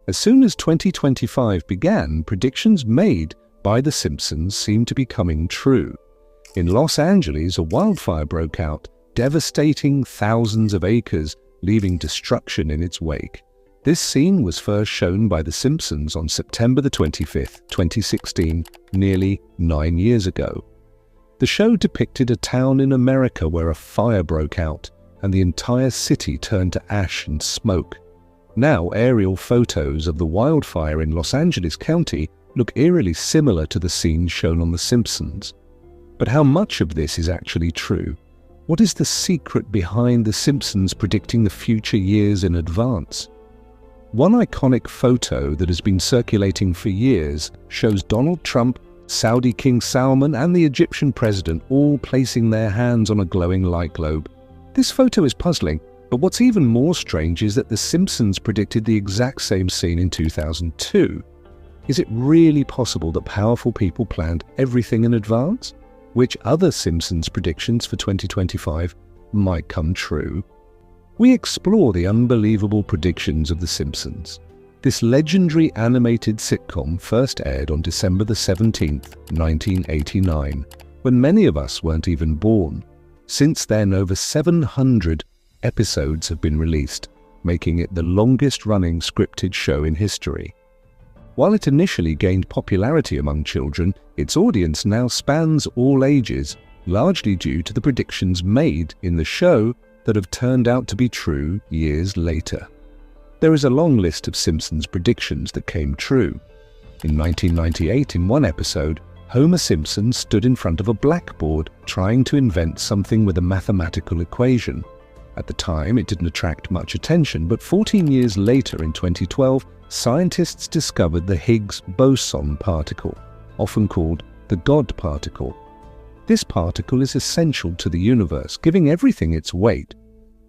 As soon as 2025 began, predictions made by The Simpsons seemed to be coming true. In Los Angeles, a wildfire broke out, devastating thousands of acres, leaving destruction in its wake. This scene was first shown by The Simpsons on September the 25th, 2016, nearly 9 years ago. The show depicted a town in America where a fire broke out, and the entire city turned to ash and smoke. Now, aerial photos of the wildfire in Los Angeles County look eerily similar to the scenes shown on The Simpsons. But how much of this is actually true? What is the secret behind The Simpsons predicting the future years in advance? One iconic photo that has been circulating for years shows Donald Trump, Saudi King Salman, and the Egyptian president all placing their hands on a glowing light globe. This photo is puzzling, but what's even more strange is that The Simpsons predicted the exact same scene in 2002. Is it really possible that powerful people planned everything in advance? Which other Simpsons predictions for 2025 might come true? We explore the unbelievable predictions of The Simpsons. This legendary animated sitcom first aired on December the 17th, 1989, when many of us weren't even born. Since then, over 700 episodes have been released, making it the longest-running scripted show in history. While it initially gained popularity among children, its audience now spans all ages, largely due to the predictions made in the show that have turned out to be true years later. There is a long list of Simpsons predictions that came true. In 1998, in one episode, Homer Simpson stood in front of a blackboard trying to invent something with a mathematical equation. At the time, it didn't attract much attention, but 14 years later, in 2012, scientists discovered the Higgs boson particle, often called the God particle. This particle is essential to the universe, giving everything its weight.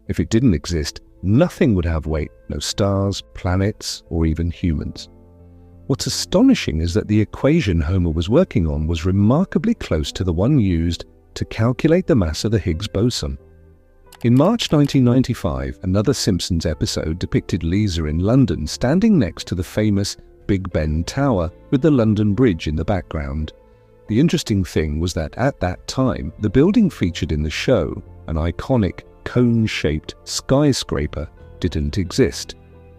If it didn't exist, nothing would have weight, no stars, planets, or even humans. What's astonishing is that the equation Homer was working on was remarkably close to the one used to calculate the mass of the Higgs boson. In March 1995, another Simpsons episode depicted Lisa in London standing next to the famous Big Ben Tower with the London Bridge in the background. The interesting thing was that at that time, the building featured in the show, an iconic cone-shaped skyscraper, didn't exist.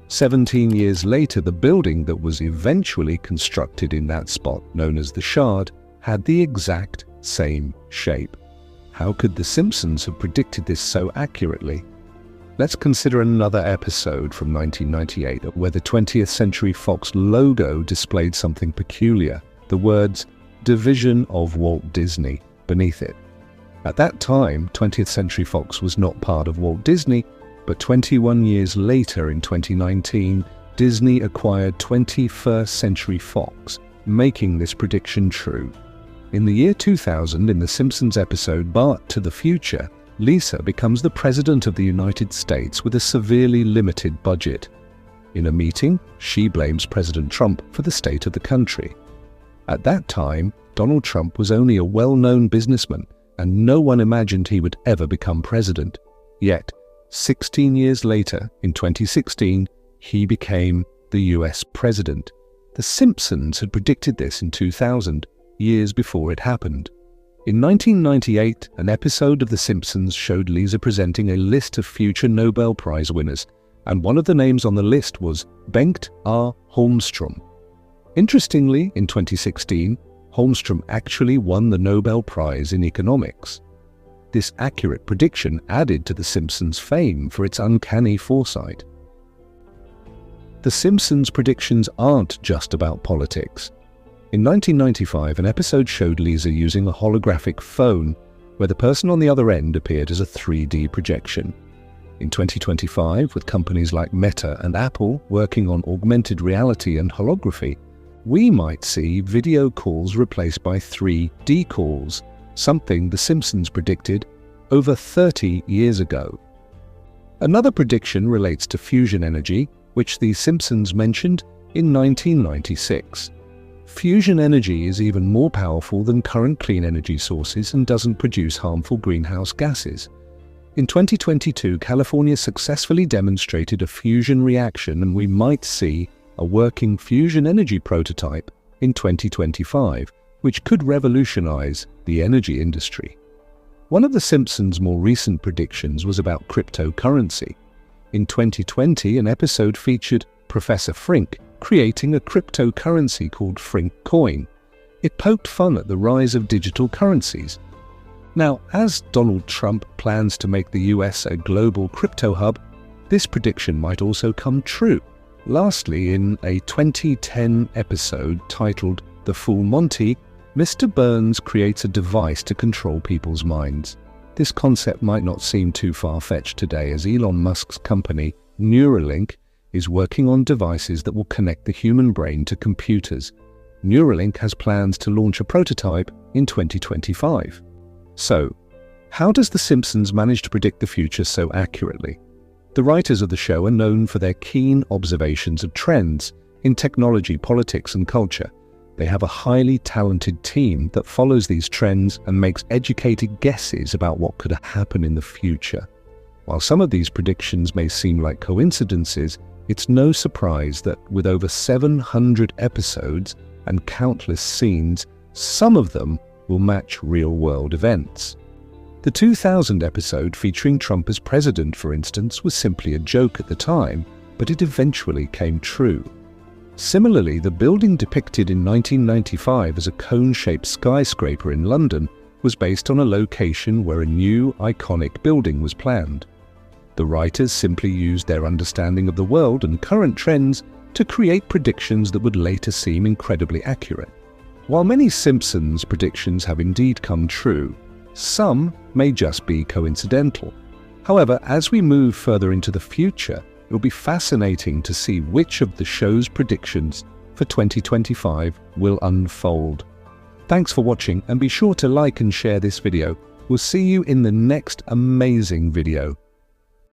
17 years later, the building that was eventually constructed in that spot, known as the Shard, had the exact same shape. How could The Simpsons have predicted this so accurately? Let's consider another episode from 1998 where the 20th Century Fox logo displayed something peculiar, the words "Division of Walt Disney" beneath it. At that time, 20th Century Fox was not part of Walt Disney, but 21 years later in 2019, Disney acquired 21st Century Fox, making this prediction true. In the year 2000, in the Simpsons episode Bart to the Future, Lisa becomes the President of the United States with a severely limited budget. In a meeting, she blames President Trump for the state of the country. At that time, Donald Trump was only a well-known businessman, and no one imagined he would ever become president. Yet, 16 years later, in 2016, he became the US president. The Simpsons had predicted this in 2000, years before it happened. In 1998, an episode of The Simpsons showed Lisa presenting a list of future Nobel Prize winners, and one of the names on the list was Bengt R. Holmstrom. Interestingly, in 2016, Holmstrom actually won the Nobel Prize in economics. This accurate prediction added to The Simpsons' fame for its uncanny foresight. The Simpsons' predictions aren't just about politics. In 1995, an episode showed Lisa using a holographic phone, where the person on the other end appeared as a 3D projection. In 2025, with companies like Meta and Apple working on augmented reality and holography, we might see video calls replaced by 3D calls, something The Simpsons predicted over 30 years ago. Another prediction relates to fusion energy, which The Simpsons mentioned in 1996. Fusion energy is even more powerful than current clean energy sources and doesn't produce harmful greenhouse gases. In 2022, California successfully demonstrated a fusion reaction, and we might see a working fusion energy prototype in 2025, which could revolutionize the energy industry. One of The Simpsons' more recent predictions was about cryptocurrency. In 2020, an episode featured Professor Frink creating a cryptocurrency called Frink Coin. It poked fun at the rise of digital currencies. Now, as Donald Trump plans to make the US a global crypto hub, this prediction might also come true. Lastly, in a 2010 episode titled The Full Monty, Mr. Burns creates a device to control people's minds. This concept might not seem too far-fetched today, as Elon Musk's company, Neuralink, is working on devices that will connect the human brain to computers. Neuralink has plans to launch a prototype in 2025. So, how does The Simpsons manage to predict the future so accurately? The writers of the show are known for their keen observations of trends in technology, politics, and culture. They have a highly talented team that follows these trends and makes educated guesses about what could happen in the future. While some of these predictions may seem like coincidences, it's no surprise that with over 700 episodes and countless scenes, some of them will match real-world events. The 2000 episode featuring Trump as president, for instance, was simply a joke at the time, but it eventually came true. Similarly, the building depicted in 1995 as a cone-shaped skyscraper in London was based on a location where a new, iconic building was planned. The writers simply used their understanding of the world and current trends to create predictions that would later seem incredibly accurate. While many Simpsons predictions have indeed come true, some may just be coincidental. However, as we move further into the future, it will be fascinating to see which of the show's predictions for 2025 will unfold. Thanks for watching, and be sure to like and share this video. We'll see you in the next amazing video.